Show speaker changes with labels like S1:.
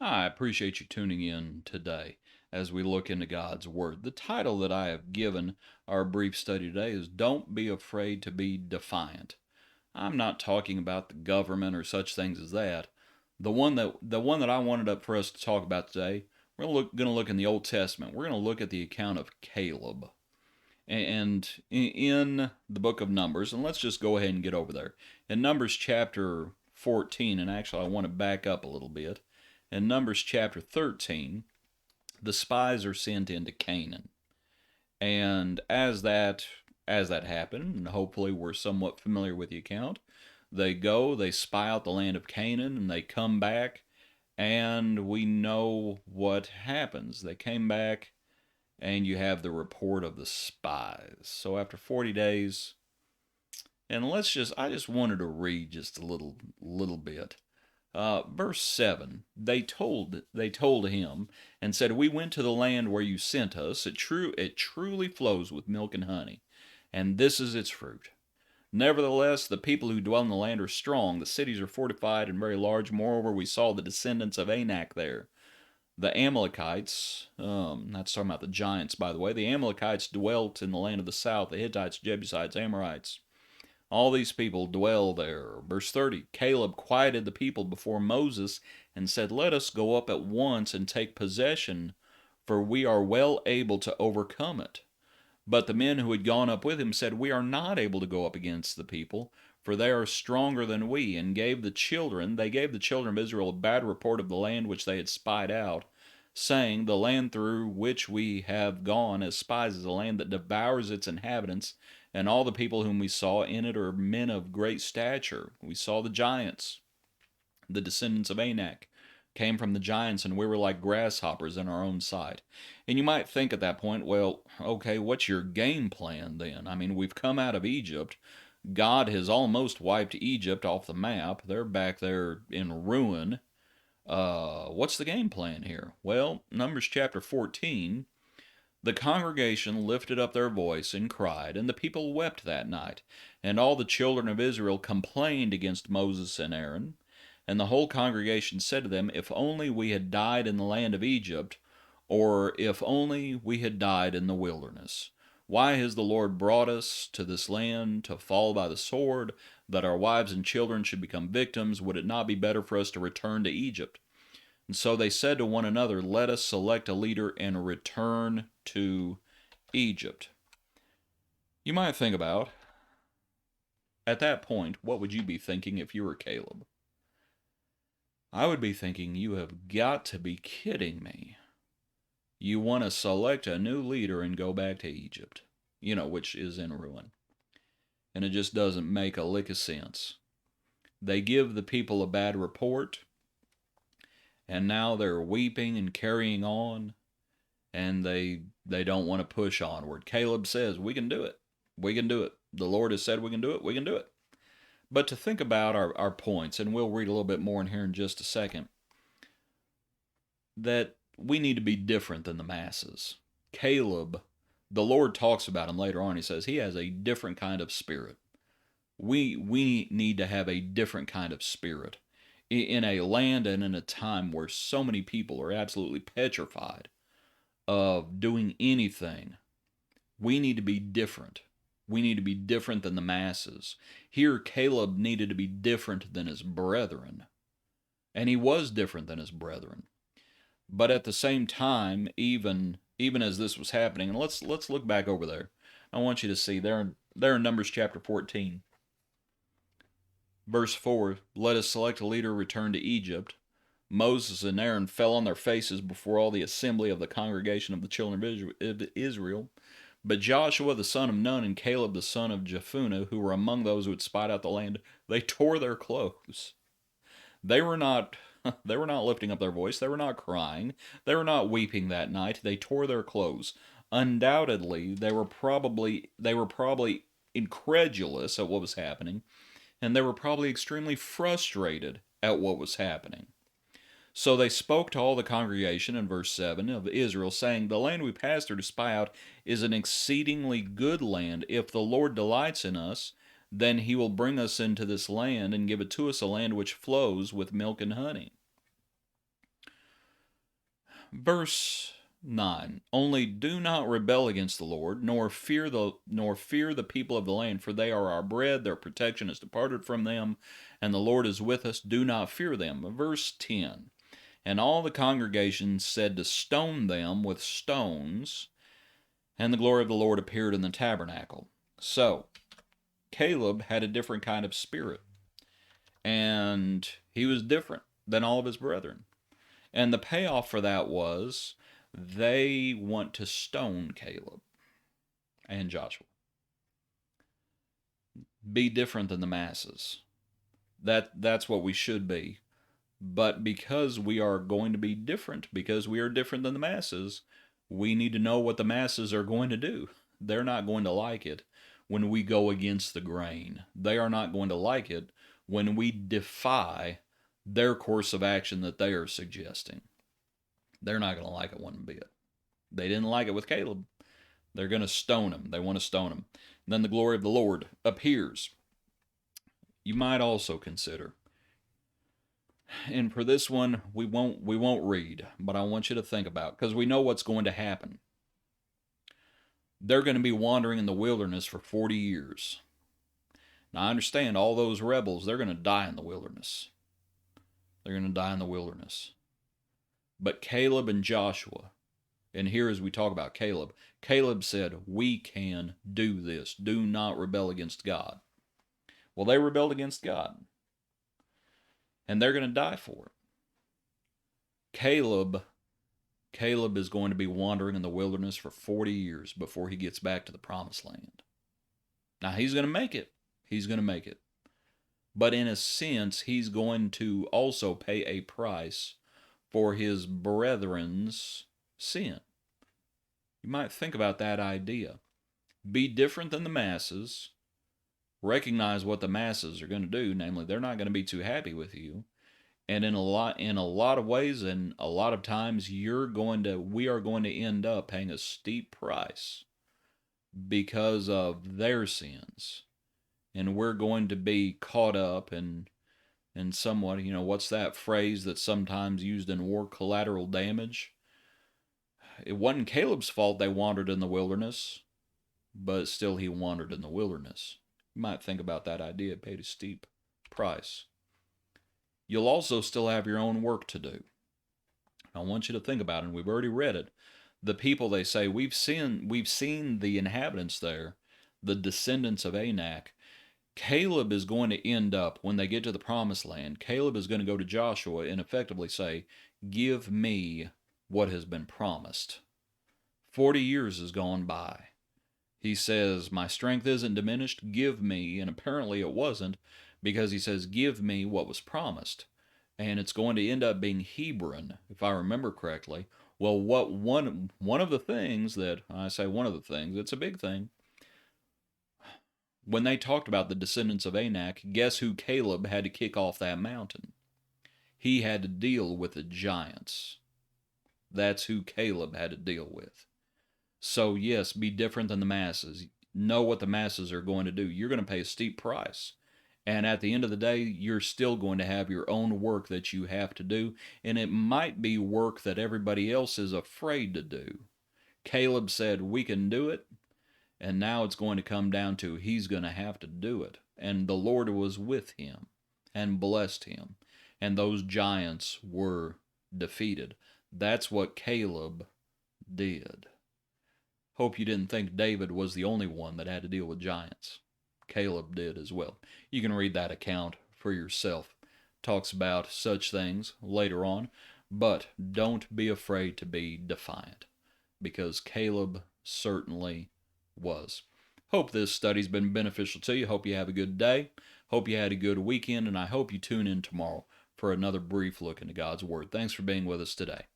S1: I appreciate you tuning in today as we look into God's Word. The title that I have given our brief study today is Don't Be Afraid to Be Defiant. I'm not talking about the government or such things as that. The one that I wanted up for us to talk about today, we're going to look in the Old Testament. We're going to look at the account of Caleb. And in the book of Numbers, and let's just go ahead and get over there. In Numbers chapter 14, and actually I want to back up a little bit. In Numbers chapter 13, the spies are sent into Canaan. And as that happened, and hopefully we're somewhat familiar with the account, they go, they spy out the land of Canaan, and they come back, and we know what happens. They came back, and you have the report of the spies. So after 40 days, and I just wanted to read just a little bit. Verse 7, they told him and said, We went to the land where you sent us. It truly flows with milk and honey, and this is its fruit. Nevertheless, the people who dwell in the land are strong. The cities are fortified and very large. Moreover, we saw the descendants of Anak there. The Amalekites, that's talking about the giants, by the way. The Amalekites dwelt in the land of the south. The Hittites, Jebusites, Amorites. All these people dwell there. Verse 30, Caleb quieted the people before Moses and said, Let us go up at once and take possession, for we are well able to overcome it. But the men who had gone up with him said, We are not able to go up against the people, for they are stronger than we, and gave the children of Israel a bad report of the land which they had spied out, saying, The land through which we have gone as spies is a land that devours its inhabitants, and all the people whom we saw in it are men of great stature. We saw the giants, the descendants of Anak, came from the giants, and we were like grasshoppers in our own sight. And you might think at that point, well, okay, what's your game plan then? I mean, we've come out of Egypt. God has almost wiped Egypt off the map. They're back there in ruin. What's the game plan here? Well, Numbers chapter 14, the congregation lifted up their voice and cried, and the people wept that night. And all the children of Israel complained against Moses and Aaron. And the whole congregation said to them, If only we had died in the land of Egypt, or if only we had died in the wilderness. Why has the Lord brought us to this land to fall by the sword, that our wives and children should become victims? Would it not be better for us to return to Egypt? And so they said to one another, Let us select a leader and return to Egypt. You might think about, at that point, what would you be thinking if you were Caleb? I would be thinking, you have got to be kidding me. You want to select a new leader and go back to Egypt, which is in ruin. And it just doesn't make a lick of sense. They give the people a bad report, and now they're weeping and carrying on, and they don't want to push onward. Caleb says, We can do it. We can do it. The Lord has said we can do it. We can do it. But to think about our points, and we'll read a little bit more in here in just a second, that we need to be different than the masses. Caleb, the Lord talks about him later on. He says he has a different kind of spirit. We need to have a different kind of spirit in a land and in a time where so many people are absolutely petrified of doing anything. We need to be different. We need to be different than the masses. Here, Caleb needed to be different than his brethren. And he was different than his brethren. But at the same time, even as this was happening, and let's look back over there. I want you to see there in Numbers chapter 14. Verse 4, Let us select a leader, return to Egypt. Moses and Aaron fell on their faces before all the assembly of the congregation of the children of Israel. But Joshua the son of Nun and Caleb the son of Jephunneh, who were among those who had spied out the land, they tore their clothes. They were not lifting up their voice. They were not crying. They were not weeping that night. They tore their clothes. Undoubtedly, they were probably incredulous at what was happening, and they were probably extremely frustrated at what was happening. So they spoke to all the congregation in verse 7 of Israel, saying, The land we passed through to spy out is an exceedingly good land. If the Lord delights in us, then he will bring us into this land and give it to us, a land which flows with milk and honey. Verse 9. Only do not rebel against the Lord, nor fear the people of the land, for they are our bread, their protection is departed from them, and the Lord is with us. Do not fear them. Verse 10. And all the congregation said to stone them with stones, and the glory of the Lord appeared in the tabernacle. So, Caleb had a different kind of spirit, and he was different than all of his brethren. And the payoff for that was they want to stone Caleb and Joshua. Be different than the masses. That's what we should be. But because we are going to be different, because we are different than the masses, we need to know what the masses are going to do. They're not going to like it when we go against the grain. They are not going to like it when we defy their course of action that they are suggesting. They're not going to like it one bit. They didn't like it with Caleb. They're going to stone him. They want to stone him. Then the glory of the Lord appears. You might also consider, and for this one we won't read, but I want you to think about, because we know what's going to happen. They're going to be wandering in the wilderness for 40 years. Now I understand all those rebels, they're going to die in the wilderness. They're going to die in the wilderness. But Caleb and Joshua, and here as we talk about Caleb, Caleb said, we can do this. Do not rebel against God. Well, they rebelled against God, and they're going to die for it. Caleb is going to be wandering in the wilderness for 40 years before he gets back to the promised land. Now, he's going to make it. He's going to make it. But in a sense, he's going to also pay a price for his brethren's sin. You might think about that idea. Be different than the masses. Recognize what the masses are going to do. Namely, they're not going to be too happy with you. And in a lot of ways, and a lot of times, we are going to end up paying a steep price because of their sins. And we're going to be caught up in somewhat, what's that phrase that's sometimes used in war, collateral damage? It wasn't Caleb's fault they wandered in the wilderness, but still he wandered in the wilderness. You might think about that idea. It paid a steep price. You'll also still have your own work to do. I want you to think about it, and we've already read it. The people, they say, we've seen the inhabitants there, the descendants of Anak. Caleb is going to end up, when they get to the promised land, Caleb is going to go to Joshua and effectively say, give me what has been promised. 40 years has gone by. He says, my strength isn't diminished, give me, and apparently it wasn't, because he says, give me what was promised. And it's going to end up being Hebron, if I remember correctly. Well, one of the things that, I say one of the things, it's a big thing. When they talked about the descendants of Anak, guess who Caleb had to kick off that mountain? He had to deal with the giants. That's who Caleb had to deal with. So yes, be different than the masses. Know what the masses are going to do. You're going to pay a steep price. And at the end of the day, you're still going to have your own work that you have to do. And it might be work that everybody else is afraid to do. Caleb said, we can do it. And now it's going to come down to he's going to have to do it. And the Lord was with him and blessed him. And those giants were defeated. That's what Caleb did. Hope you didn't think David was the only one that had to deal with giants. Caleb did as well. You can read that account for yourself. Talks about such things later on. But don't be afraid to be defiant, because Caleb certainly was. Hope this study's been beneficial to you. Hope you have a good day. Hope you had a good weekend, and I hope you tune in tomorrow for another brief look into God's Word. Thanks for being with us today.